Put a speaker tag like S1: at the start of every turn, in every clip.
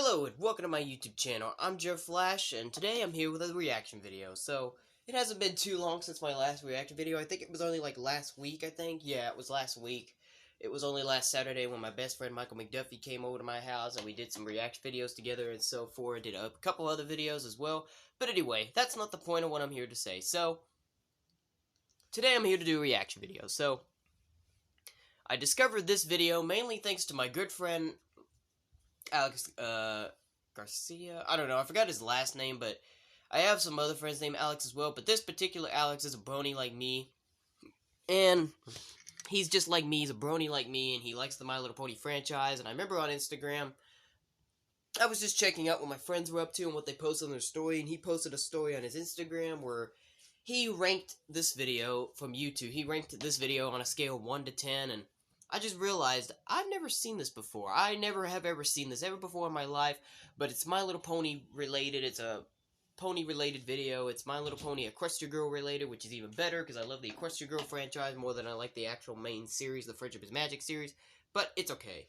S1: Hello and welcome to my YouTube channel. I'm Joe Flash and today I'm here with a reaction video. So, it hasn't been too long since my last reaction video. I think it was only like last week, I think. Yeah, it was last week. It was only last Saturday when my best friend Michael McDuffie came over to my house and we did some reaction videos together and so forth. Did a couple other videos as well. But anyway, that's not the point of what I'm here to say. So, today I'm here to do a reaction video. So, I discovered this video mainly thanks to my good friend Alex, Garcia? I don't know, I forgot his last name, but I have some other friends named Alex as well, but this particular Alex is a brony like me, and he's just like me, he's a brony like me, and he likes the My Little Pony franchise, and I remember on Instagram, I was just checking out what my friends were up to and what they posted on their story, and he posted a story on his Instagram where he ranked this video from YouTube. He ranked this video on a scale of 1 to 10, and I just realized I've never seen this before. I never have ever seen this ever before in my life, but it's My Little Pony related. It's a pony related video. It's My Little Pony Equestria Girl related, which is even better because I love the Equestria Girl franchise more than I like the actual main series, the Friendship is Magic series, but it's okay.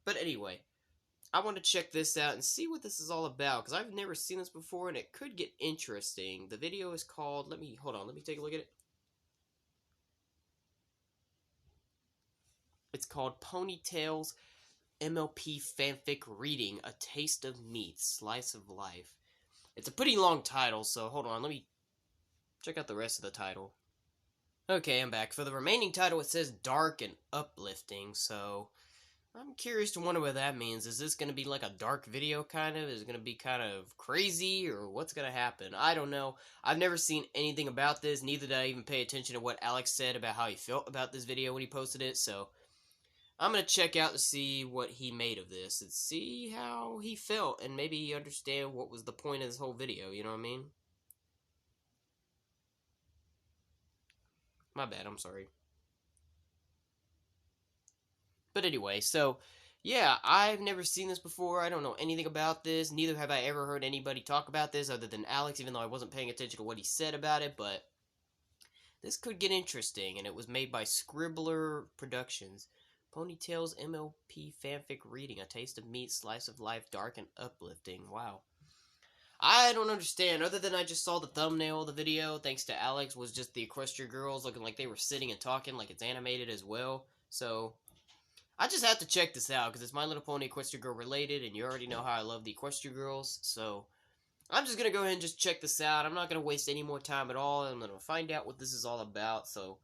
S1: But anyway, I want to check this out and see what this is all about because I've never seen this before and it could get interesting. The video is called, let me take a look at it. It's called Ponytail's MLP Fanfic Reading, A Taste of Meat, Slice of Life. It's a pretty long title, so hold on, let me check out the rest of the title. Okay, I'm back. For the remaining title, it says Dark and Uplifting, so I'm curious to wonder what that means. Is this going to be like a dark video, kind of? Is it going to be kind of crazy, or what's going to happen? I don't know. I've never seen anything about this, neither did I even pay attention to what Alex said about how he felt about this video when he posted it, so I'm going to check out to see what he made of this and see how he felt and maybe understand what was the point of this whole video, you know what I mean? My bad, I'm sorry. But anyway, so, yeah, I've never seen this before. I don't know anything about this. Neither have I ever heard anybody talk about this other than Alex, even though I wasn't paying attention to what he said about it, but this could get interesting, and it was made by Scribbler Productions. Ponytail's MLP Fanfic Reading, A Taste of Meat, Slice of Life, Dark and Uplifting. Wow. I don't understand, other than I just saw the thumbnail of the video, thanks to Alex, was just the Equestria girls looking like they were sitting and talking like it's animated as well. So, I just have to check this out, because it's My Little Pony Equestria Girl related, and you already know how I love the Equestria girls, so I'm just going to go ahead and just check this out. I'm not going to waste any more time at all. I'm going to find out what this is all about, so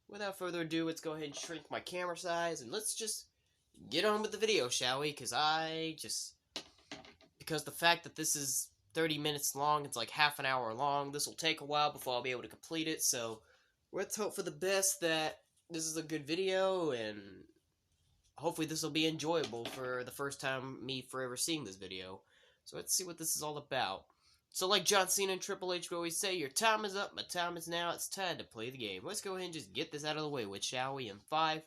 S1: without further ado, let's go ahead and shrink my camera size, and let's just get on with the video, shall we? Because the fact that this is 30 minutes long, it's like half an hour long, this will take a while before I'll be able to complete it, so let's hope for the best that this is a good video, and hopefully this will be enjoyable for the first time me forever seeing this video. So let's see what this is all about. So like John Cena and Triple H would always say, your time is up, my time is now, it's time to play the game. Let's go ahead and just get this out of the way with, shall we? In 5,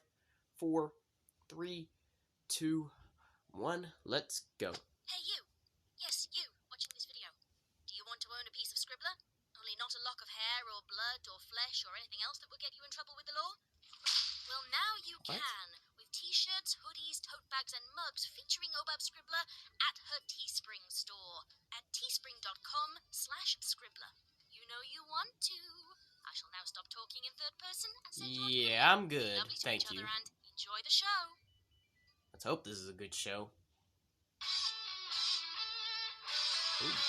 S1: 4, 3, 2, 1, let's go.
S2: Hey you! Yes, you, watching this video. Do you want to own a piece of Scribbler? Only not a lock of hair or blood or flesh or anything else that would get you in trouble with the law? Well, now you can, with t-shirts, hoodies, tote bags, and mugs featuring Obab Scribbler at her Teespring store at teespring.com/Scribbler. You know you want to. I shall now stop talking in third person and send you on.
S1: Yeah, I'm good.
S2: Lovely to
S1: Thank
S2: each
S1: you.
S2: other and enjoy the show.
S1: Let's hope this is a good show. Ooh.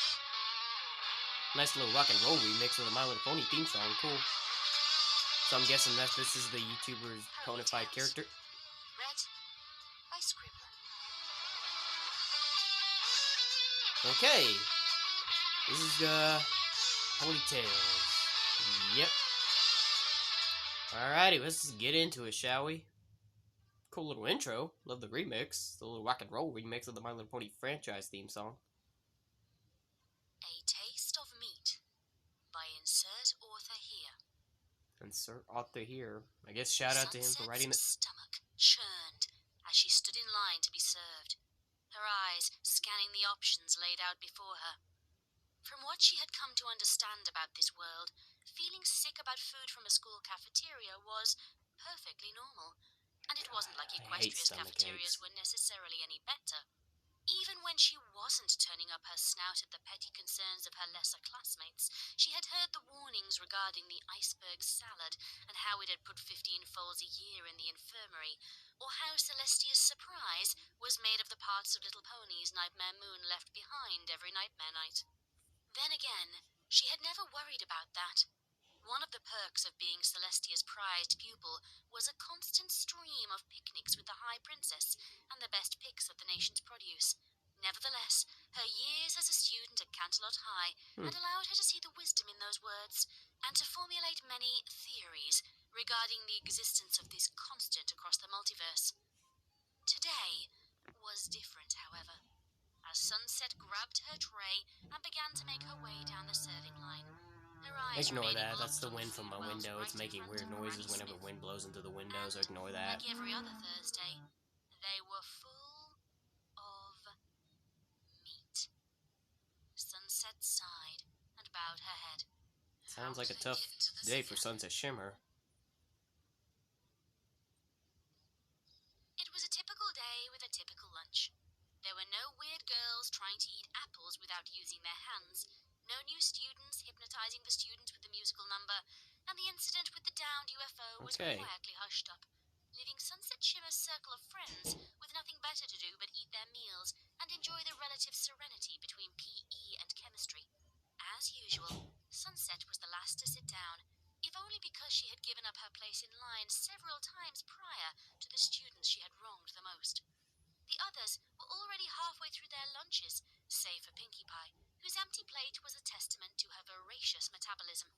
S1: Nice little rock and roll remix of the My Little Pony theme song. Cool. So I'm guessing that this is the YouTuber's ponified character.
S2: Read by Scribbler.
S1: Okay. This is, Ponytails. Yep. Alrighty, let's just get into it, shall we? Cool little intro. Love the remix. The little rock and roll remix of the My Little Pony franchise theme song.
S2: A Taste of Meat by insert author here.
S1: Insert author here. I guess shout out to him for writing it.
S2: Stomach churned as she stood in line to be served, her eyes scanning the options laid out before her. From what she had come to understand about this world, feeling sick about food from a school cafeteria was perfectly normal, and it wasn't like Equestria's cafeterias were necessarily any better. Even when she wasn't turning up her snout at the petty concerns of her lesser classmates, she had heard the warnings regarding the iceberg salad and how it had put 15 foals a year in the infirmary, or how Celestia's surprise was made of the parts of Little Pony's Nightmare Moon left behind every nightmare night. Then again, she had never worried about that. One of the perks of being Celestia's prized pupil was a constant stream of picnics with the High Princess and the best picks of the nation's produce. Nevertheless, her years as a student at Canterlot High had allowed her to see the wisdom in those words and to formulate many theories regarding the existence of this constant across the multiverse. Today was different, however, as Sunset grabbed her tray and began to make her way down the serving line.
S1: Ignore that. That's the wind from my window. It's making weird noises whenever wind blows into the window, so ignore that.
S2: Like every other Thursday, they were full of meat. Sunset sighed and bowed her head.
S1: Sounds like a tough day for Sunset Shimmer.
S2: It was a typical day with a typical lunch. There were no weird girls trying to eat apples without using their hands, no new students hypnotizing the students with the musical number, and the incident with the downed UFO was quietly hushed up, leaving Sunset Shimmer's circle of friends with nothing better to do but eat their meals and enjoy the relative serenity between PE and chemistry. As usual, Sunset was the last to sit down, if only because she had given up her place in line several times prior to the students she had wronged the most. The others were already halfway through their lunches, save for Pinkie Pie, whose empty plate was a testament to her voracious metabolism.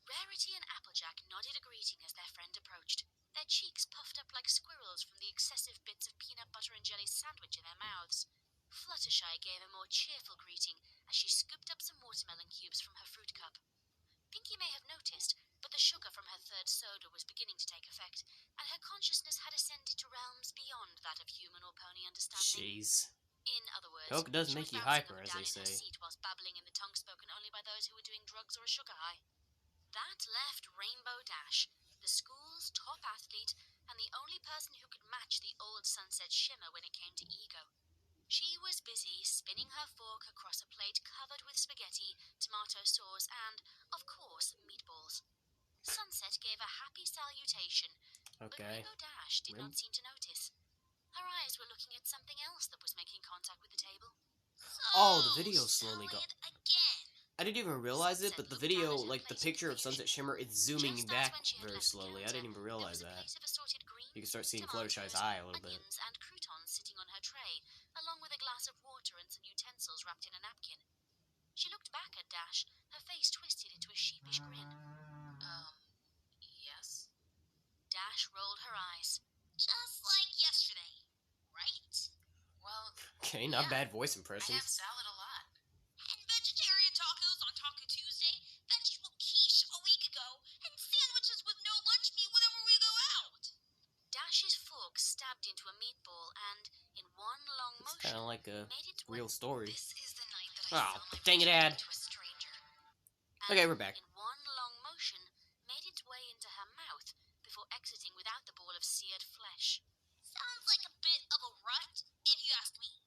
S2: Rarity and Applejack nodded a greeting as their friend approached, their cheeks puffed up like squirrels from the excessive bits of peanut butter and jelly sandwich in their mouths. Fluttershy gave a more cheerful greeting as she scooped up some watermelon cubes from her fruit cup. Pinkie may have noticed, but the sugar from her third soda was beginning to take effect, and her consciousness had ascended to realms beyond that of human or pony understanding.
S1: Jeez.
S2: In other words,
S1: Coke does
S2: she
S1: make
S2: was
S1: you
S2: bouncing
S1: hyper,
S2: up and
S1: as
S2: down
S1: they
S2: in her
S1: say.
S2: seat whilst babbling in the tongue spoken only by those who were doing drugs or a sugar high. That left Rainbow Dash, the school's top athlete, and the only person who could match the old Sunset Shimmer when it came to ego. She was busy spinning her fork across a plate covered with spaghetti, tomato sauce, and, of course, meatballs. Sunset gave a happy salutation, but Rainbow Dash did not seem to notice. Her eyes were looking at something else that was making contact with the table.
S1: Oh, the video's slowly
S2: going.
S1: I didn't even realize it, but the video, like the picture of Sunset Shimmer, it's zooming back very slowly. I didn't even realize that. You can start seeing Fluttershy's eye a little bit.
S2: Onions and croutons sitting on her tray, along with a glass of water and some utensils wrapped in a napkin. She looked back at Dash, her face twisted into a sheepish grin. Yes? Dash rolled her eyes. Just like yesterday, right? Well,
S1: Okay, not bad voice impressions.
S2: I have salad a lot. And vegetarian tacos on Taco Tuesday, vegetable quiche a week ago, and sandwiches with no lunch meat whenever we go out. Dash's fork stabbed into a meatball and, in one long motion,
S1: it's kind of like a real story.
S2: This is the night that I
S1: dang it, Ad.
S2: to a stranger.
S1: Okay, we're back.
S2: In one long motion, made its way into her mouth before exiting without the ball of seared flesh. Sounds like a bit of a rut, if you ask me.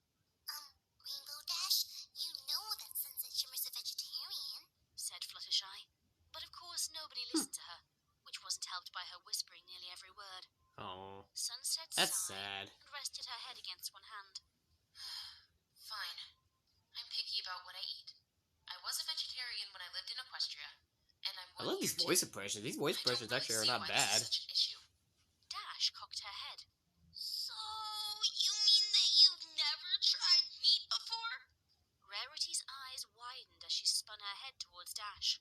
S2: Rainbow Dash, you know that Sunset Shimmer's a vegetarian, said Fluttershy. But of course nobody listened to her, which wasn't helped by her whispering nearly every word.
S1: Oh,
S2: Sunset
S1: that's
S2: sighed
S1: sad.
S2: and rested her head against one hand. Fine. I'm picky about what I eat. I was a vegetarian when I lived in Equestria, and I'm
S1: I love these voice impressions. These voice impressions actually are not bad.
S2: Dash cocked her head. So, you mean that you've never tried meat before? Rarity's eyes widened as she spun her head towards Dash.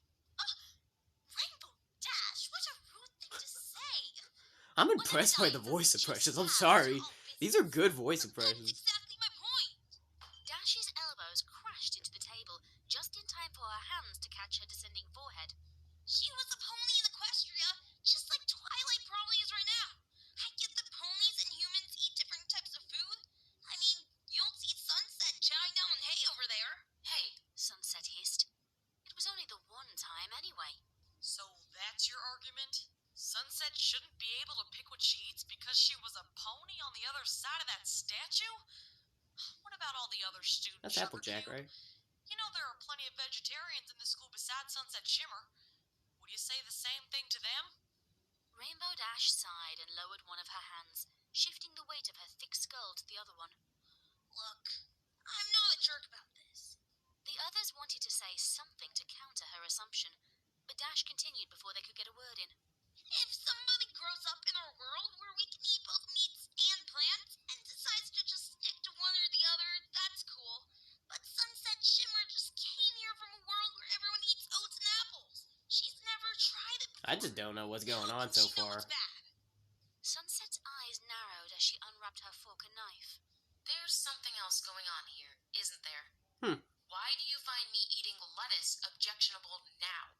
S2: Rainbow Dash, what a rude thing to say!
S1: I'm impressed by the voice impressions. I'm sorry. These are good voice impressions.
S2: Exactly my point. Dash's elbows crashed into the table just in time for her hands to catch her descending forehead. She was a pony in Equestria, just like Twilight probably is right now. I get that ponies and humans eat different types of food. I mean, you don't see Sunset chowing down on hay over there. Hey, Sunset hissed. It was only the one time anyway.
S3: So that's your argument? Sunset shouldn't be able to pick what she eats because she was a pony on the other side of that statue? What about all the other student
S1: That's
S3: sugar
S1: Applejack,
S3: cube.
S1: right?
S3: You know there are plenty of vegetarians in the school besides Sunset Shimmer. Would you say the same thing to them?
S2: Rainbow Dash sighed and lowered one of her hands, shifting the weight of her thick skull to the other one.
S4: Look, I'm not a jerk about this.
S2: The others wanted to say something to counter her assumption, but Dash continued before they could get a word in.
S4: If somebody grows up in a world where we can eat both meats and plants and decides to just stick to one or the other, that's cool. But Sunset Shimmer just came here from a world where everyone eats oats and apples. She's never tried it before.
S1: I just don't know what's going on
S4: How
S1: so
S4: can she know
S1: far.
S4: it's bad?
S2: Sunset's eyes narrowed as she unwrapped her fork and knife.
S5: There's something else going on here, isn't there? Why do you find me eating lettuce objectionable now?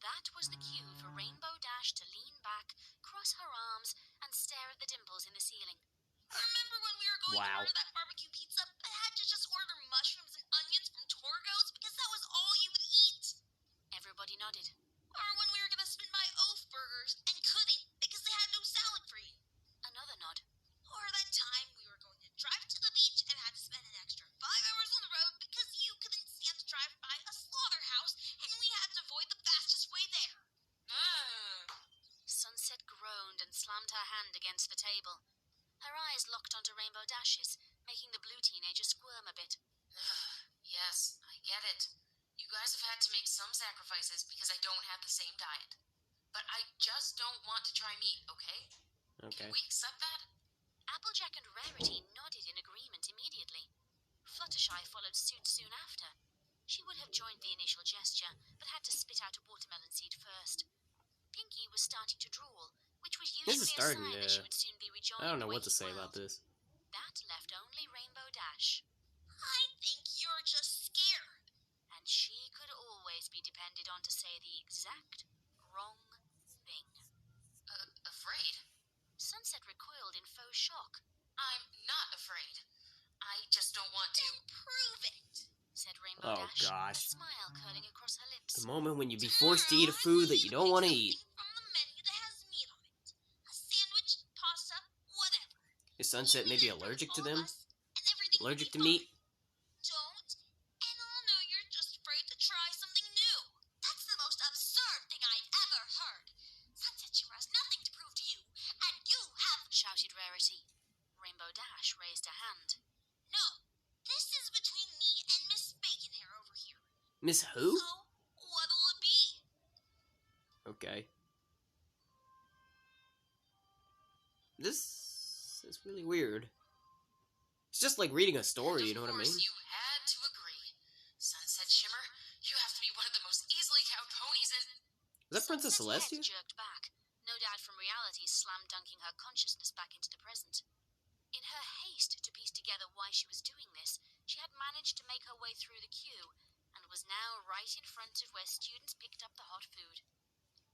S2: That was the cue for Rainbow Dash to lean back, cross her arms, and stare at the dimples in the ceiling.
S4: Remember when we were going to
S1: Wow.
S4: order that barbecue pizza, but had to just order mushrooms and onions from Torgo's because that was all you would eat?
S2: Everybody nodded.
S4: Or when we were going to spin by Oaf Burgers and couldn't because they had no salad for you?
S2: Another nod.
S4: Or that time we were going to drive to the beach and had to spend an extra 5 hours on the road because you couldn't stand to drive by a slaughterhouse and we had to avoid the fastest way there.
S2: Sunset groaned and slammed her hand against the table. Her eyes locked onto Rainbow Dash's, making the blue teenager squirm a bit.
S5: Yes, I get it. You guys have had to make some sacrifices because I don't have the same diet. But I just don't want to try meat, okay?
S1: Okay.
S5: Can we accept that?
S2: Applejack and Rarity nodded in agreement immediately. Fluttershy followed suit soon after. She would have joined the initial gesture, but had to spit out a watermelon seed first. Pinky was starting to drool, which was
S1: This
S2: usually
S1: is
S2: a
S1: starting
S2: sign
S1: to...
S2: that she would soon be rejoining
S1: I don't know
S2: the
S1: what to say
S2: waking
S1: about
S2: world.
S1: this.
S2: That left only Rainbow Dash,
S4: I think you're just scared.
S2: and she could always be depended on to say the exact wrong thing.
S5: Afraid?
S2: Sunset recoiled in faux shock.
S5: I'm not afraid. I just don't want to.
S4: Prove it.
S2: Said Rainbow
S1: Oh,
S2: Dash,
S1: gosh.
S2: a smile curling across her lips.
S1: The moment when you be forced to eat a food that you don't want to eat.
S4: From the menu that has meat on it. A sandwich, pasta, whatever.
S1: Is Sunset maybe allergic to them? Allergic to meat?
S4: Don't, and I'll know you're just afraid to try something new. That's the most absurd thing I've ever heard. Sunset Shimmer has nothing to prove to you, and you have...
S2: Shouted Rarity. Rainbow Dash raised a hand.
S4: No, this is between me and Miss Baconhair over here.
S1: Miss who?
S4: So, what'll it be?
S1: Okay. This is really weird. It's just like reading a story, you know what I mean?
S5: Of course, you had to agree. Sunset Shimmer, you have to be one of the most easily cowed ponies in...
S1: Is that Princess
S2: Sunset's
S1: Celestia?
S2: head jerked back, no doubt from reality slam dunking her consciousness back into the present. In her haste to piece together why she was doing this, she had managed to make her way through the queue, and was now right in front of where students picked up the hot food.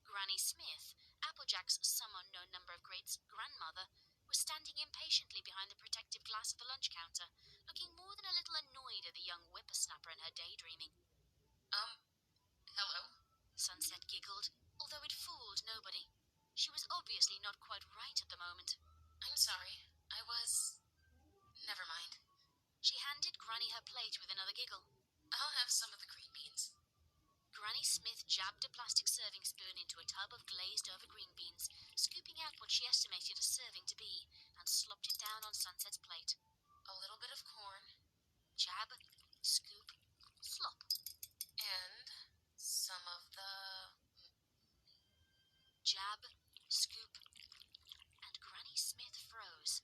S2: Granny Smith, Applejack's some unknown number of greats' grandmother, was standing impatiently behind the protective glass of the lunch counter, looking more than a little annoyed at the young whippersnapper and her daydreaming.
S5: Hello?
S2: Sunset giggled, although it fooled nobody. She was obviously not quite right at the moment.
S5: I'm sorry. I was... Never mind.
S2: She handed Granny her plate with another giggle.
S5: I'll have some of the green beans.
S2: Granny Smith jabbed a plastic serving spoon into a tub of glazed-over green beans, scooping out what she estimated a serving to be, and slopped it down on Sunset's plate.
S5: A little bit of corn.
S2: Jab, scoop, slop.
S5: And some of the...
S2: Jab, scoop, and Granny Smith froze.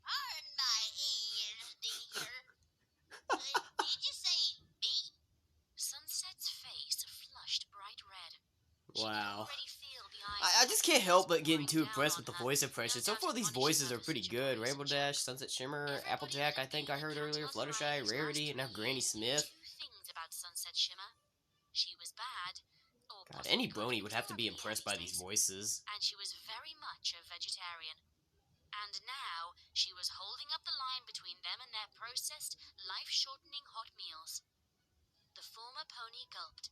S4: Pardon my ears, dear. Did you say meat?
S2: Sunset's face flushed bright red. She could
S1: Wow.
S2: already feel the eyes
S1: I just can't help but getting too
S2: pouring
S1: impressed
S2: down
S1: with the
S2: on her,
S1: voice impression.
S2: no
S1: So
S2: doubt
S1: far, these
S2: admonishing
S1: voices
S2: her
S1: are
S2: for
S1: pretty
S2: such a
S1: good.
S2: voice
S1: Rainbow
S2: and
S1: Dash, Sunset Shimmer, Applejack, I think I heard earlier, Fluttershy, Rarity, and now Granny Smith.
S2: Two things about Sunset Shimmer. She was bad, or
S1: God,
S2: possibly
S1: any
S2: good,
S1: brony would have to be
S2: terribly
S1: impressed by
S2: these
S1: these
S2: days.
S1: voices.
S2: And she was very much a vegetarian. And now she was holding up the line between them and their processed, life-shortening hot meals. The former pony gulped.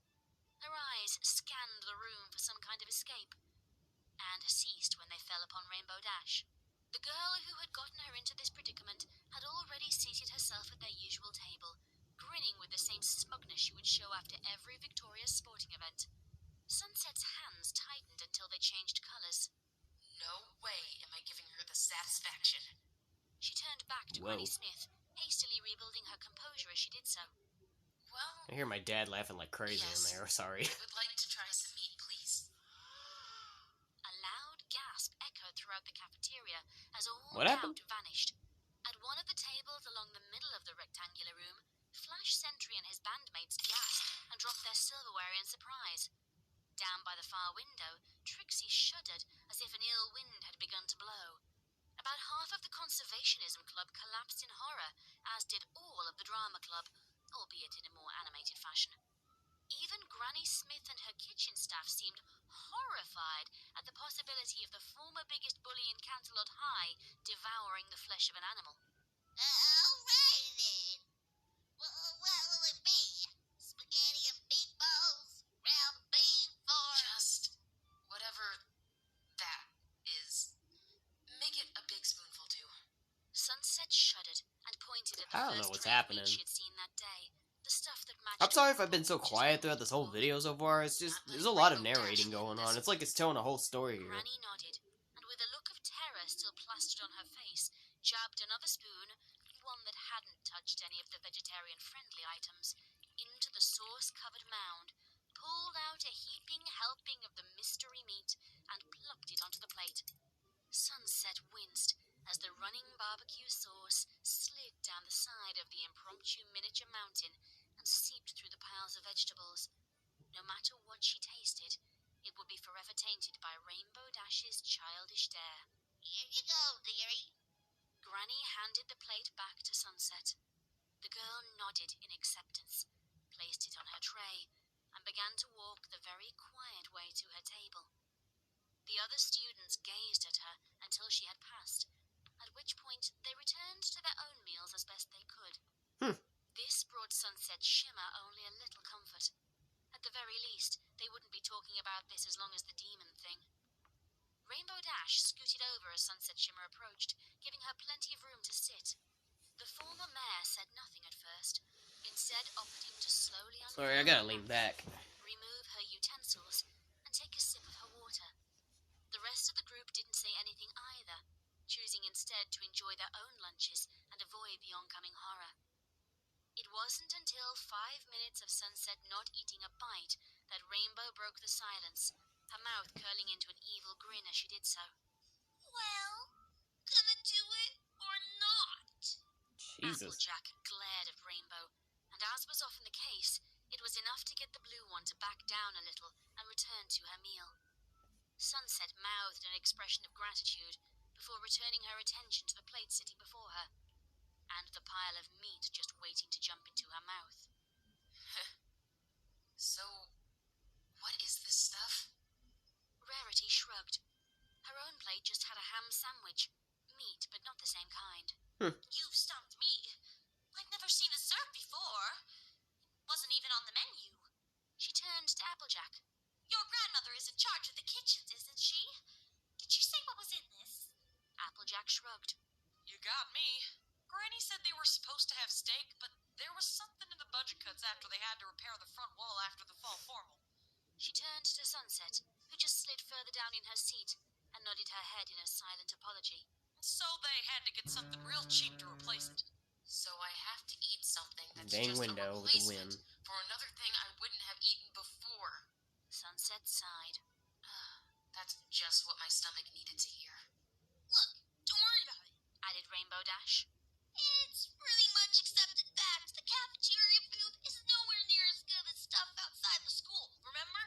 S2: Her eyes scanned the room for some kind of escape, and ceased when they fell upon Rainbow Dash. The girl who had gotten her into this predicament had
S5: action.
S2: She turned back to
S1: Whoa.
S2: Granny Smith, hastily rebuilding her composure as she did so.
S5: Well,
S1: I hear my dad laughing like crazy in
S5: yes.
S1: there. Sorry.
S5: I would like to try some meat, please.
S2: A loud gasp echoed throughout the cafeteria as all
S1: What happened?
S2: doubt vanished. At one of the tables along the middle of the rectangular room, Flash Sentry and his bandmates gasped and dropped their silverware in surprise. Down by the far window, Trixie shuddered as if an ill wind had begun to blow. About half of the Conservationism Club collapsed in horror, as did all of the Drama Club, albeit in a more animated fashion. Even Granny Smith and her kitchen staff seemed horrified at the possibility of the former biggest bully in Canterlot High devouring the flesh of an animal.
S4: Alrighty then. What will it be? Spaghetti and meatballs? Round beef or...
S5: Just whatever that is. Make it a big spoonful, too.
S2: Sunset shuddered and pointed at the
S1: I don't know
S2: first
S1: what's
S2: tray of
S1: happening.
S2: meat she had seen that day. The stuff that matched
S1: I'm sorry if
S2: her
S1: I've been so
S2: which is
S1: quiet throughout this whole video so far. It's just, there's a lot of narrating going on. It's like it's telling a whole story here.
S2: Granny nodded, and with a look of terror still plastered on her face, jabbed another spoon, one that hadn't touched any of the vegetarian-friendly items, into the sauce-covered mound, pulled out a heaping helping of the mystery meat, and plucked it onto the plate. Sunset winced as the running barbecue sauce slid down the side of the impromptu miniature mountain and seeped through the piles of vegetables. No matter what she tasted, it would be forever tainted by Rainbow Dash's childish dare.
S4: Here you go, dearie.
S2: Granny handed the plate back to Sunset. The girl nodded in acceptance, placed it on her tray, and began to walk the very quiet way to her table. The other students gazed at her until she had passed, at which point they returned to their own meals as best they could. This brought Sunset's shimmer only a little comfort. At the very least, they wouldn't be talking about this as long as the demon thing. Rainbow Dash scooted over as Sunset Shimmer approached, giving her plenty of room to sit. The former mayor said nothing at first, instead opting to slowly unfold
S1: Sorry, I gotta
S2: her
S1: lean
S2: napkin,
S1: back.
S2: remove her utensils, and take a sip of her water. The rest of the group didn't say anything either, choosing instead to enjoy their own lunches and avoid the oncoming horror. It wasn't until 5 minutes of Sunset not eating a bite that Rainbow broke the silence, her mouth curling into an evil grin as she did so.
S4: Well, gonna do it or not?
S1: Jesus.
S2: Applejack glared at Rainbow, and as was often the case, it was enough to get the blue one to back down a little and return to her meal. Sunset mouthed an expression of gratitude before returning her attention to the plate sitting before her, and the pile of meat just waiting to jump into her mouth.
S5: So, what is this stuff?
S2: Rarity shrugged. Her own plate just had a ham sandwich. Meat, but not the same kind.
S4: You've stumped me. I've never seen a dessert before. Wasn't even on the menu.
S2: She turned to Applejack.
S4: Your grandmother is in charge of the kitchens, isn't she? Did you say what was in this?
S2: Applejack shrugged.
S3: You got me. Granny said they were supposed to have steak, but there was something in the budget cuts after they had to repair the front wall after the fall formal.
S2: She turned to Sunset, who just slid further down in her seat and nodded her head in a silent apology.
S3: So they had to get something real cheap to replace it.
S5: So I have to eat something that's
S1: Dang
S5: just
S1: window
S5: a
S1: with the
S5: replacement
S1: wind.
S5: for another thing I wouldn't have eaten before.
S2: Sunset sighed.
S5: That's just what my stomach needed to hear.
S4: Look, don't worry about it.
S2: Added Rainbow Dash.
S4: It's really much accepted fact the cafeteria food is nowhere near as good as stuff outside the school, remember?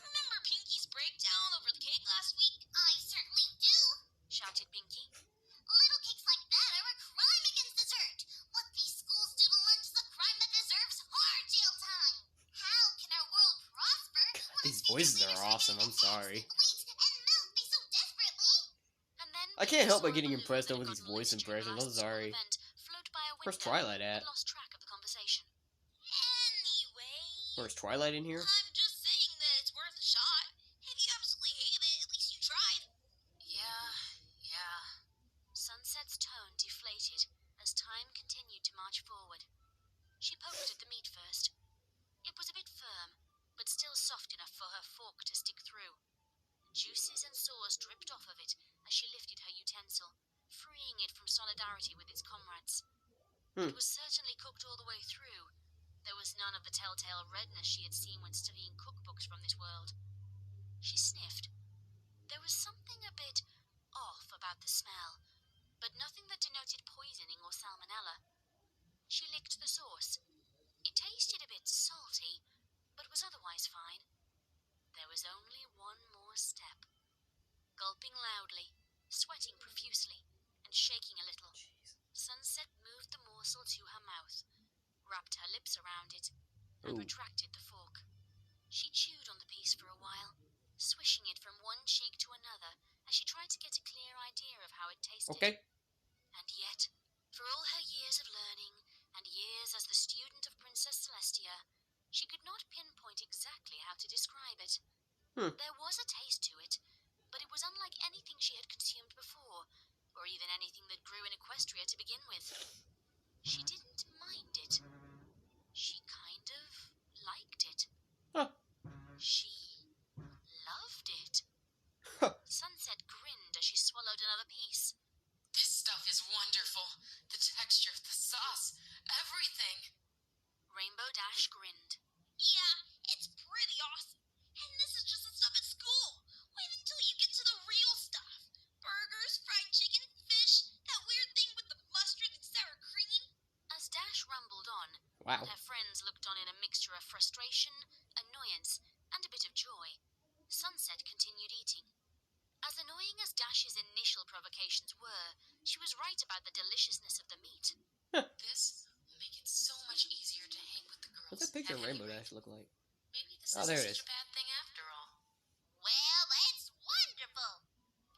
S4: Remember Pinky's breakdown over the cake last week? I certainly do,
S2: Shouted Pinky.
S4: Little cakes like that are a crime against dessert. What these schools do to lunch is a crime that deserves hard jail time. How can our world prosper when
S1: These
S4: its
S1: voices
S4: future
S1: are
S4: leaders
S1: awesome,
S4: demand
S1: I'm sorry.
S4: eggs, wheat, and milk be so desperately?
S2: And then
S1: I can't help but
S2: saw a
S1: getting
S2: balloon
S1: impressed
S2: that
S1: over
S2: had
S1: these
S2: gotten
S1: voice
S2: lit during the
S1: impressions, I'm
S2: last school
S1: sorry.
S2: event float by a
S1: Where's
S2: window
S1: Twilight at?
S2: and lost track of the conversation.
S4: Anyway,
S1: Where's Twilight in here?
S4: I'm just saying that it's worth a shot. If you absolutely hate it, at least you tried.
S5: Yeah.
S2: Sunset's tone deflated as time continued to march forward. She poked at the meat first. It was a bit firm, but still soft enough for her fork to stick through. Juices and sauce dripped off of it as she lifted her utensil, freeing it from solidarity with its comrades.
S1: Hmm.
S2: It was certainly cooked all the way through. There was none of the telltale redness she had seen when studying cookbooks from this world. She sniffed. There was something a bit off about the smell, but nothing that denoted poisoning or salmonella. She licked the sauce. It tasted a bit salty, but was otherwise fine. There was only one more step. Gulping loudly, sweating profusely, and shaking a little, Sunset moved the morsel to her mouth, wrapped her lips around it, and retracted the fork. She chewed on the piece for a while, swishing it from one cheek to another as she tried to get a clear idea of how it tasted.
S1: Okay.
S2: And yet, for all her years of learning and years as the student of Princess Celestia, she could not pinpoint exactly how to describe it. There was a taste to it, but it was unlike anything she had consumed before, or even anything that grew in Equestria to begin with. She didn't mind it. She kind of liked it.
S1: Huh.
S2: She loved it. Sunset grinned as she swallowed another piece.
S5: This stuff is wonderful. The texture of the sauce, everything.
S2: Rainbow Dash grinned.
S4: Yeah, it's pretty awesome. And this is just the stuff at school. Wait until you get to the real stuff. Burgers, fried chicken, fish, that weird thing with the mustard and sour cream.
S2: As Dash rumbled on,
S1: Wow.
S2: and her friends looked on in a mixture of frustration, annoyance, and a bit of joy, Sunset continued eating. As annoying as Dash's initial provocations were, she was right about the deliciousness of the meat.
S5: This will make it so much easier to hang with the girls.
S1: What's that picture of
S5: At any
S1: Rainbow
S5: rate,
S1: Dash look like?
S5: Maybe this
S1: Oh,
S5: isn't
S1: there it
S5: such
S1: is.
S5: a bad thing after all.
S4: Well, that's wonderful.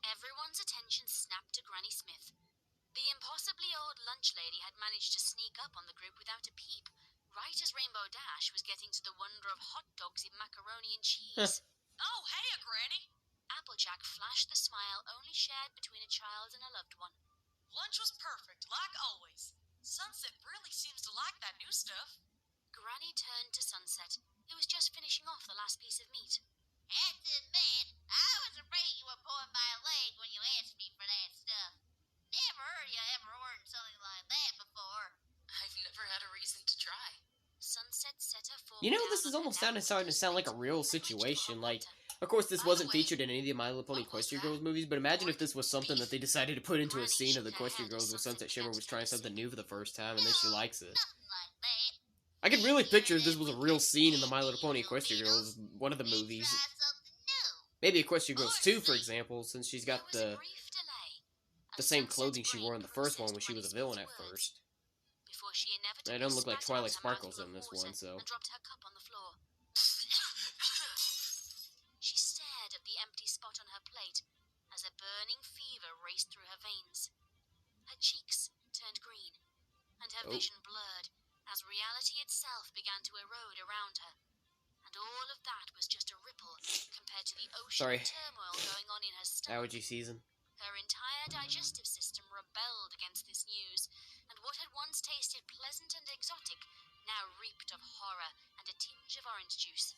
S2: Everyone's attention snapped to Granny Smith. The impossibly old lunch lady had managed to sneak up on the group without a peep, right as Rainbow Dash was getting to the wonder of hot dogs in macaroni and cheese.
S3: Oh, hey, Granny.
S2: Applejack flashed the smile only shared between a child and a loved one.
S3: Lunch was perfect, like always. Sunset really seems to like that new stuff.
S2: Granny turned to Sunset, who was just finishing off the last piece of meat.
S4: Have to admit, I was afraid you were pulling my leg when you asked me for that stuff. Never heard you ever ordered something like that before.
S5: I've never had a reason to try.
S2: Sunset set her fork
S1: You know,
S2: down
S1: this is
S2: on her
S1: almost
S2: now
S1: starting to sound like a real
S2: and reached for
S1: situation.
S2: hot
S1: Like,
S2: water.
S1: of course, this
S3: By the
S1: wasn't
S3: way,
S1: featured in any of the My Little Pony
S3: what was
S1: Equestria
S3: that?
S1: Girls movies, but imagine if this was something that they decided to put into a
S2: Granny
S1: scene of the
S2: shook her
S1: Equestria
S2: head
S1: Girls
S2: as
S1: where
S2: Sunset
S1: Sunset Shimmer
S2: began
S1: was
S2: to
S1: trying
S2: take a
S1: something
S2: sip.
S1: new for the first time, and then she likes it.
S4: Nothing like that.
S1: I can really picture if this was a real scene in the My Little Pony Equestria Girls, one of the movies.
S4: Try something new.
S1: Maybe Equestria Girls 2, for example, since she's got
S2: There was a
S1: the
S2: brief delay,
S1: the
S2: and
S1: same
S2: Sunset's
S1: clothing she
S2: brain
S1: wore in the first one
S2: processed
S1: when she was a
S2: Granny
S1: villain at
S2: Smith's words
S1: first.
S2: before she inevitably
S1: They don't look like
S2: spat
S1: Twilight
S2: out her
S1: Sparkles
S2: mouthful
S1: in
S2: of
S1: this
S2: water
S1: one, so.
S2: and dropped her cup on the floor. She stared at the empty spot on her plate as a burning fever raced through her veins. Her cheeks turned green, and her vision blurred as reality itself began to erode around her. And all of that was just a ripple compared to the ocean
S1: Sorry.
S2: of turmoil going on in her stomach.
S1: Allergy season.
S2: Her entire digestive system rebelled against this news, and what had once tasted pleasant and exotic now reeked of horror and a tinge of orange juice.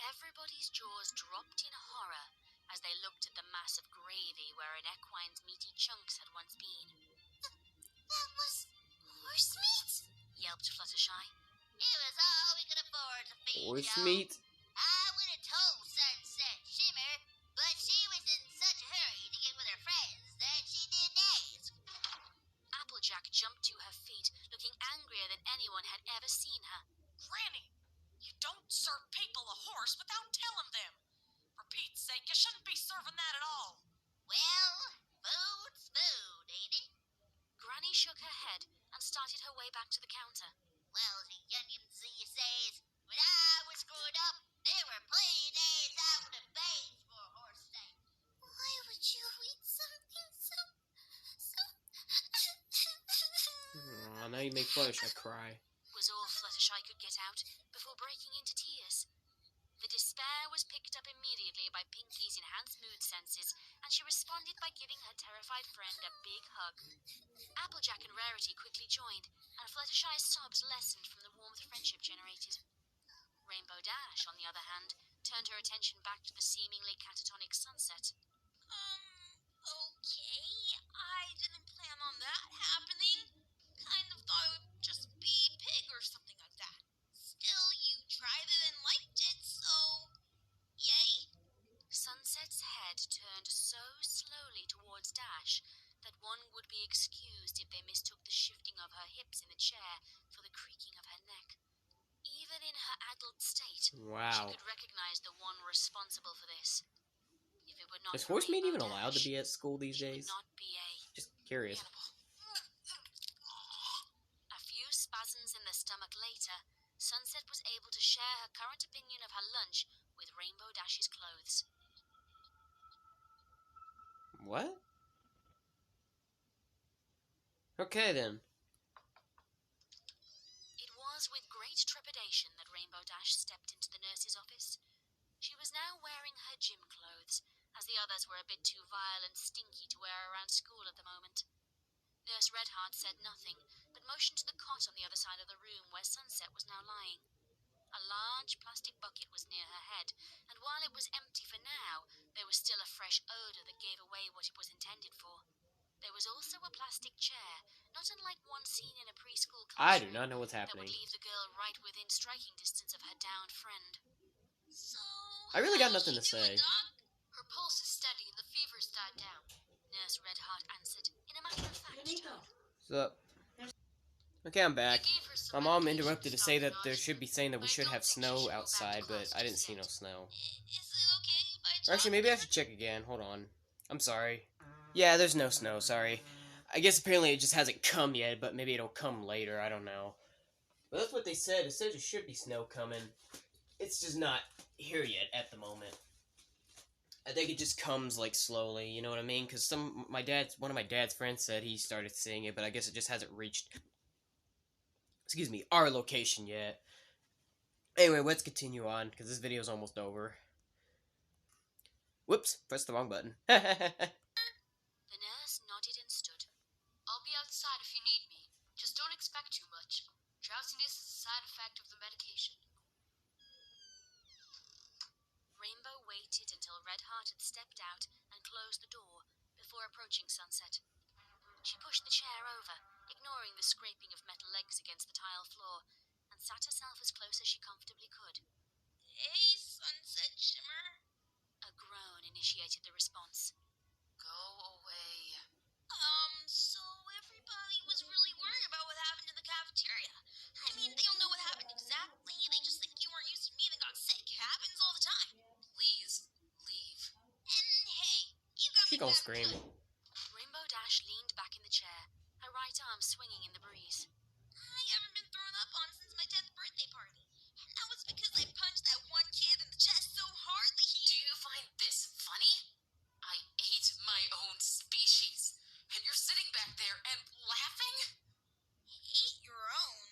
S2: Everybody's jaws dropped in horror as they looked at the mass of gravy where an equine's meaty chunks had once been.
S4: That was horse meat?
S2: Yelped Fluttershy.
S4: It was all we could afford to feed
S1: Horse
S4: y'all.
S1: meat?
S4: I would have told Sunset Shimmer, but she was in such a hurry to get with her friends that she didn't ask.
S2: Applejack jumped to her feet, looking angrier than anyone had ever seen her.
S3: Granny, you don't serve people a horse without telling them. For Pete's sake, you shouldn't be serving that at all.
S4: Well, food's food, ain't it?
S2: Granny shook her head and started her way back to the counter.
S4: Well, the youngins says, when I was growing up, there were plenty days I would have begged for a horse steak. Why would you eat something so...
S1: Aw, now you make Fluttershy cry.
S2: Was all Fluttershy could get out before breaking into tears. The despair was picked up immediately by Pinky's enhanced mood senses, and she responded by giving her terrified friend a big hug. Applejack and Rarity quickly joined, and Fluttershy's sobs lessened from the warmth friendship generated. Rainbow Dash, on the other hand, turned her attention back to the seemingly catatonic Sunset.
S4: Okay, I didn't
S2: mistook the shifting of her hips in the chair for the creaking of her neck. Even in her addled state, she
S1: Wow.
S2: could recognize the one responsible for this. If it were not
S1: Is
S2: for
S1: horse meat
S2: Rainbow
S1: even allowed to
S2: Dash,
S1: be at school these
S2: she would
S1: days?
S2: not be a
S1: Just curious.
S2: animal. A few spasms in the stomach later, Sunset was able to share her current opinion of her lunch with Rainbow Dash's clothes.
S1: What? Okay then.
S2: It was with great trepidation that Rainbow Dash stepped into the nurse's office. She was now wearing her gym clothes, as the others were a bit too vile and stinky to wear around school at the moment. Nurse Redheart said nothing, but motioned to the cot on the other side of the room where Sunset was now lying. A large plastic bucket was near her head, and while it was empty for now, there was still a fresh odour that gave away what it was intended for. There was also a plastic chair, not unlike one seen in a preschool
S1: I do
S2: classroom,
S1: not know what's
S2: that
S1: happening.
S2: would leave the girl right within striking distance of her downed friend.
S4: So,
S1: I really got
S4: how's
S1: nothing
S4: she
S1: to
S4: doing,
S1: say.
S4: Doc?
S2: Her pulse is steady and the fever's died down, Nurse Redheart answered in a matter-of-fact tone.
S1: So, okay, I'm back.
S2: We gave her
S1: My
S2: some
S1: mom
S2: medication
S1: interrupted to
S2: stop
S1: say
S2: the
S1: that there
S2: nausea,
S1: should be saying that we
S2: but I
S1: should
S2: don't
S1: have
S2: think she
S1: snow
S2: should go back to
S1: outside, but
S2: class
S1: I didn't
S2: just
S1: see no
S2: yet.
S1: snow.
S4: Is it okay if I
S1: Or
S4: talk
S1: actually, maybe I
S4: to her?
S1: should check again. Hold on. I'm sorry. Yeah, there's no snow, sorry. I guess apparently it just hasn't come yet, but maybe it'll come later, I don't know. But that's what they said. It said there should be snow coming. It's just not here yet at the moment. I think it just comes like slowly, you know what I mean? Because one of my dad's friends said he started seeing it, but I guess it just hasn't reached, excuse me, our location yet. Anyway, let's continue on, because this video is almost over. Whoops, pressed the wrong button.
S2: The nurse nodded and stood. I'll be outside if you need me. Just don't expect too much. Drowsiness is a side effect of the medication. Rainbow waited until Redheart had stepped out and closed the door before approaching Sunset. She pushed the chair over, ignoring the scraping of metal legs against the tile floor, and sat herself as close as she comfortably could.
S4: Hey, Sunset Shimmer.
S2: A groan initiated the response.
S5: Go away.
S4: So everybody was really worried about what happened in the cafeteria. I mean, they don't know what happened exactly. They just think you weren't used to meat and got sick. It happens all the time.
S5: Please leave.
S4: And hey, you got
S1: She
S4: me
S1: gonna
S4: back
S1: scream.
S4: good.
S2: Rainbow Dash leaned back in the chair, her right arm swinging in the breeze.
S4: I haven't been thrown up on since my 10th birthday party. And that was because I punched that one kid in the chest so hard that he...
S5: Do you find this funny? I ate my own species, and you're sitting back there and laughing?
S4: ate your own.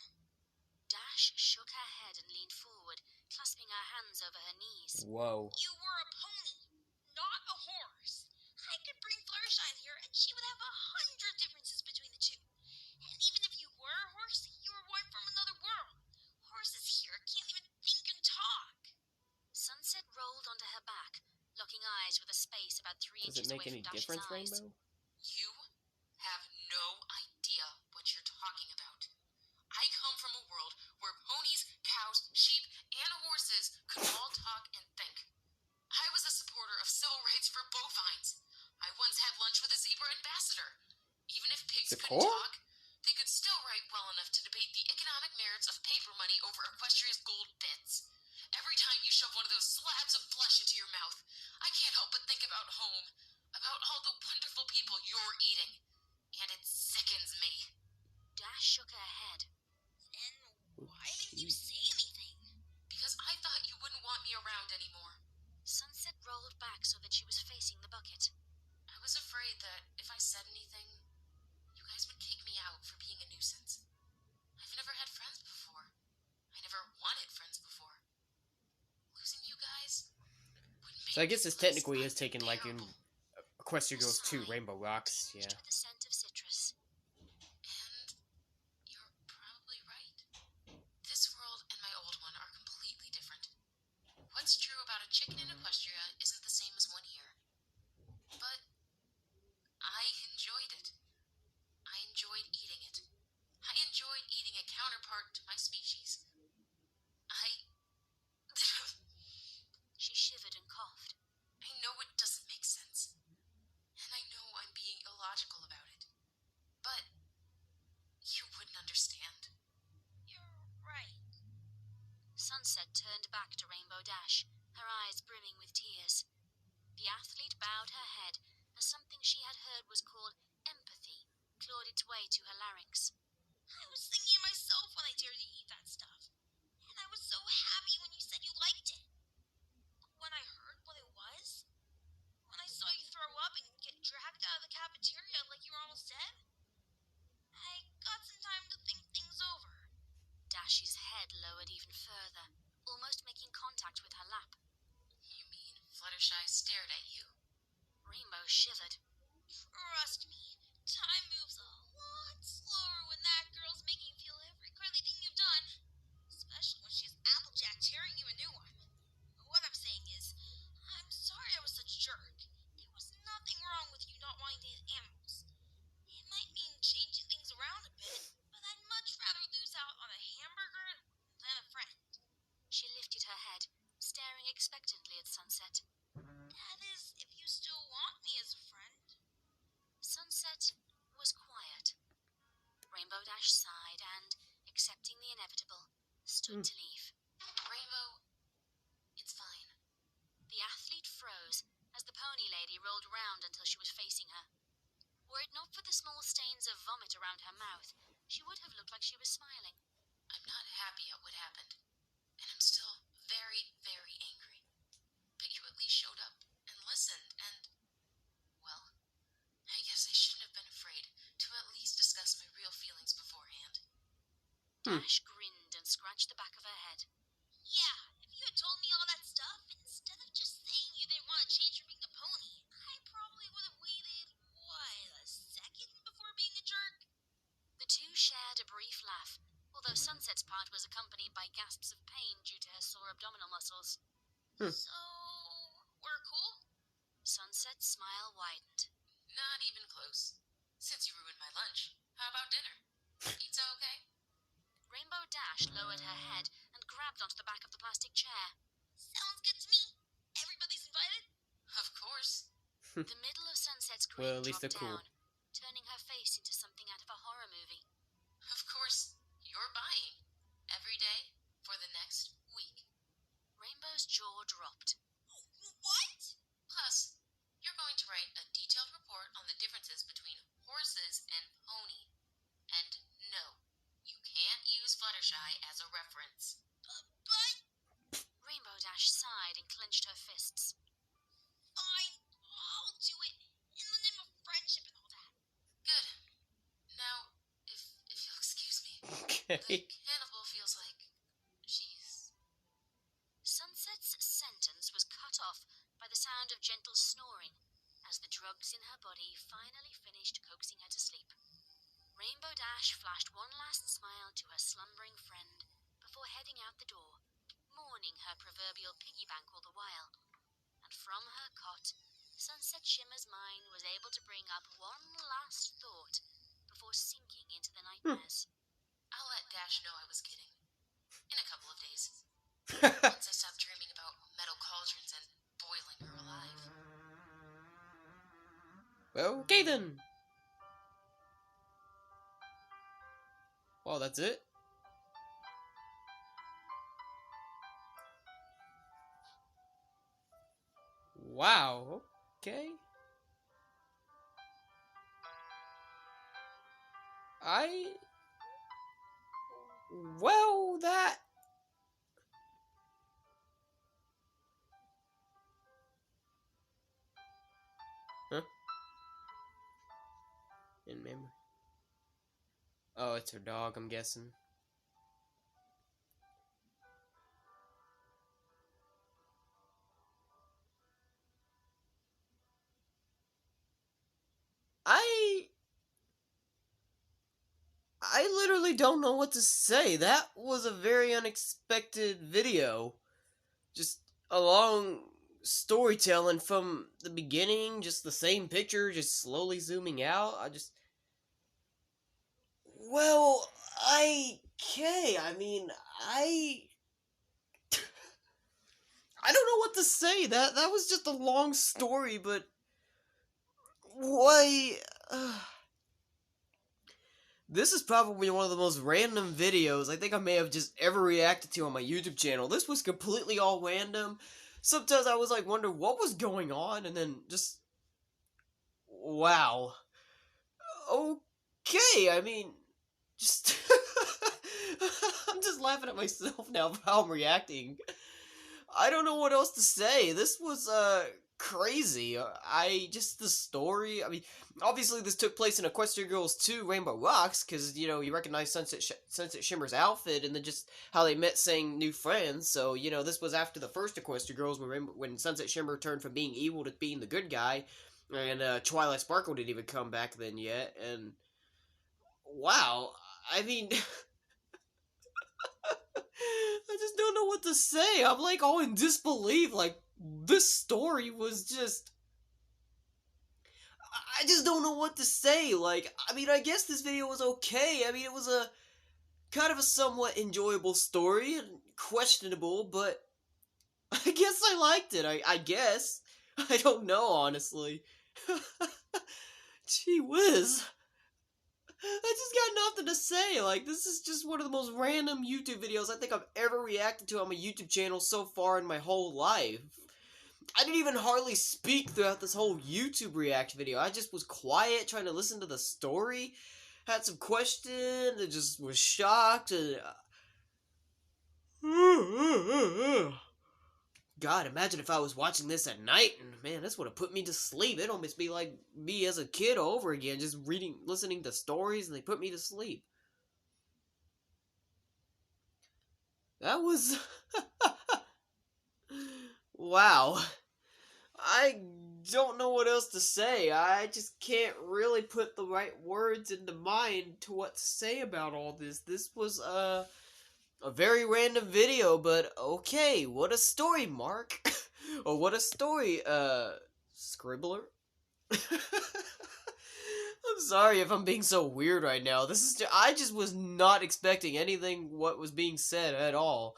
S2: Dash shook her head and leaned forward, clasping her hands over her knees.
S1: Whoa.
S4: You were a pony, not a horse. I could bring Fluttershy here and she would have 100 differences between the two. And even if you were a horse, you were one from another world. Horses here can't even think and talk.
S2: Sunset rolled onto her back, locking eyes with a space about 3
S1: Does it
S2: inches
S1: make
S2: away
S1: any
S2: from Dash's
S1: difference,
S2: eyes.
S1: Rainbow?
S5: You have no idea what you're talking about. I come from a world where ponies, cows, sheep, and horses could all talk and think. I was a supporter of civil rights for bovines. I once had lunch with a zebra ambassador. Even if pigs couldn't
S1: Zipporah?
S5: talk, they could still write well enough to debate the economic merits of paper money over Equestria's gold bits. Every time you shove one of those slabs of flesh into your mouth, I can't help but think about home, about all the wonderful people you're eating, and it sickens me.
S2: Dash shook her head.
S4: Then why didn't you say anything?
S5: Because I thought you wouldn't want me around anymore.
S2: Sunset rolled back so that she was facing the bucket.
S5: I was afraid that if I said anything, you guys would kick me out for being a nuisance. I've never had friends before. I never wanted friends before. Losing you guys would make
S1: So I guess
S5: this
S1: this
S5: place
S1: technically is taken like in
S5: unbearable.
S1: Equestria Goes to Rainbow Rocks, yeah.
S2: Tinged with the scent of citrus.
S5: And you're probably right. This world and my old one are completely different. What's true about a chicken in Equestria isn't the same as one here. But I enjoyed it. I enjoyed eating it. I enjoyed eating a counterpart to my species.
S2: She shivered and coughed.
S5: I know it doesn't make sense. And I know I'm being illogical about it. But
S2: Sunset turned back to Rainbow Dash, her eyes brimming with tears. The athlete bowed her head as something she had heard was called empathy clawed its way to her larynx.
S4: I was thinking of myself when I dared to eat that stuff. And I was so happy when you said you liked it. But when I heard what it was, when I saw you throw up and get dragged out of the cafeteria like you were almost dead, I got some time to think things over.
S2: Dash's head lowered even further, almost making contact with her lap.
S5: You mean Fluttershy stared at you?
S2: Rainbow shivered.
S4: Trust me, time moves a lot slower when that girl's making you feel every crazy thing you've done, especially when she has Applejack tearing you a new one. What I'm saying is, I'm sorry I was such a jerk. There was nothing wrong with you not wanting to eat animals. It might mean changing things around a bit, but I'd much rather lose out on a hamburger than a friend.
S2: She lifted her head, staring expectantly at Sunset.
S4: That is, if you still want me as a friend.
S2: Sunset was quiet. Rainbow Dash sighed and, accepting the inevitable, stood to leave.
S5: Rainbow, it's fine.
S2: The athlete froze as the pony lady rolled round until she was facing her. Were it not for the small stains of vomit around her mouth, she would have looked like she was smiling.
S5: I'm not happy at what happened, and I'm still very, very angry. But you at least showed up and listened, and, well, I guess I shouldn't have been afraid to at least discuss my real feelings beforehand.
S2: Dash grinned and scratched the back of her head.
S4: Yeah, if you had told me all that stuff, instead of just saying you didn't want to change from being a pony, I probably would have waited, a second before being a jerk?
S2: The two shared a brief laugh, although Sunset's part was accompanied by gasps of pain due to her sore abdominal muscles.
S4: So, we're cool?
S2: Sunset's smile widened.
S5: Not even close. Since you ruined my lunch, how about dinner? Pizza okay?
S2: Rainbow Dash lowered her head and grabbed onto the back of the plastic chair.
S4: Sounds good to me. Everybody's invited?
S5: Of course.
S2: The middle of Sunset's grin
S1: Well, at least
S2: dropped
S1: they're cool.
S2: down, turning her face into something out of a horror movie.
S5: Of course, you're buying. Every day for the next week.
S2: Rainbow's jaw dropped.
S4: What?
S5: Plus, you're going to write a detailed report on the differences between horses and pony. And no, you can't use Fluttershy as a reference.
S4: But
S2: Rainbow Dash sighed and clenched her fists.
S4: fine, I'll do it. In the name of friendship and all that.
S5: Good. Now, if you'll excuse me,
S1: Okay.
S5: the cannibal feels like she's...
S2: Sunset's sentence was cut off by the sound of gentle snoring as the drugs in her body finally finished coaxing her to sleep. Rainbow Dash flashed one last smile to her slumbering friend before heading out the door, mourning her proverbial piggy bank all the while. And from her cot, Sunset Shimmer's mind was able to bring up one last thought before sinking into the nightmares.
S5: I'll let Dash know I was kidding. In a couple of days. Once I stop dreaming about metal cauldrons and boiling her alive.
S1: Okay then. Well, that's it. Wow. Okay. Well, that... Huh? In memory. Oh, it's her dog, I'm guessing. I literally don't know what to say. That was a very unexpected video. Just a long storytelling from the beginning, just the same picture, just slowly zooming out. Well, okay. I mean, I don't know what to say. That was just a long story, but why? This is probably one of the most random videos I think I may have just ever reacted to on my YouTube channel. This was completely all random. Sometimes I was like, wonder what was going on, and then just, wow. Okay, I mean, just, I'm just laughing at myself now for how I'm reacting. I don't know what else to say. This was, crazy. The story, I mean, obviously this took place in Equestria Girls 2 Rainbow Rocks, because, you know, you recognize Sunset Shimmer's outfit, and then just how they met saying new friends, so, you know, this was after the first Equestria Girls, when Sunset Shimmer turned from being evil to being the good guy, and, Twilight Sparkle didn't even come back then yet, and, wow, I mean... I just don't know what to say. I'm like all in disbelief. Like, this story was just... I just don't know what to say. Like, I mean, I guess this video was okay. I mean, it was a kind of a somewhat enjoyable story and questionable, but I guess I liked it. I guess. I don't know, honestly. Gee whiz. I just got nothing to say. Like, this is just one of the most random YouTube videos I think I've ever reacted to on my YouTube channel so far in my whole life. I didn't even hardly speak throughout this whole YouTube react video. I just was quiet, trying to listen to the story. Had some questions, and just was shocked, and... God, imagine if I was watching this at night, and man, this would have put me to sleep. It'd almost be like me as a kid all over again, just listening to stories, and they put me to sleep. That was... wow. I don't know what else to say. I just can't really put the right words into mind to what to say about all this. This was, a very random video, but okay, what a story, Mark. Or what a story, Scribbler. I'm sorry if I'm being so weird right now. I just was not expecting anything what was being said at all.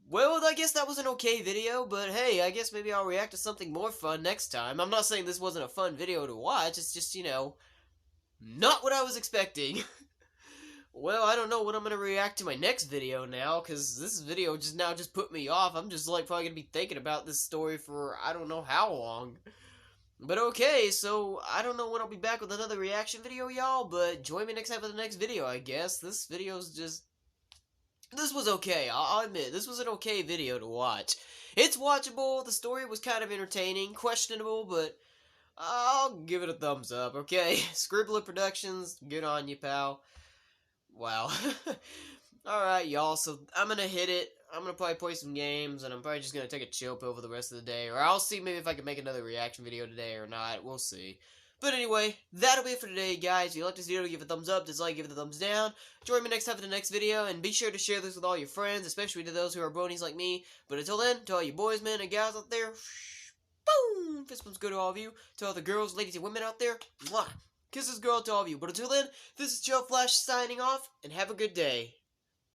S1: Well, I guess that was an okay video, but hey, I guess maybe I'll react to something more fun next time. I'm not saying this wasn't a fun video to watch, it's just, you know, not what I was expecting. Well, I don't know what I'm gonna react to my next video now, because this video just put me off. I'm just, like, probably gonna be thinking about this story for I don't know how long. But okay, so I don't know when I'll be back with another reaction video, y'all, but join me next time for the next video, I guess. This video's just... This was okay, I'll admit, this was an okay video to watch. It's watchable, the story was kind of entertaining, questionable, but I'll give it a thumbs up, okay? Scribbler Productions, good on you, pal. Wow. Alright, y'all, so I'm gonna hit it. I'm gonna probably play some games, and I'm probably just gonna take a chill pill for the rest of the day, or I'll see maybe if I can make another reaction video today or not, we'll see. But anyway, that'll be it for today, guys. If you like this video, give it a thumbs up, dislike, give it a thumbs down. Join me next time for the next video, and be sure to share this with all your friends, especially to those who are bronies like me. But until then, to all you boys, men, and gals out there, boom! Fist bumps go to all of you. To all the girls, ladies, and women out there, mwah! Kisses go out to all of you. But until then, this is Joe Flash signing off, and have a good day.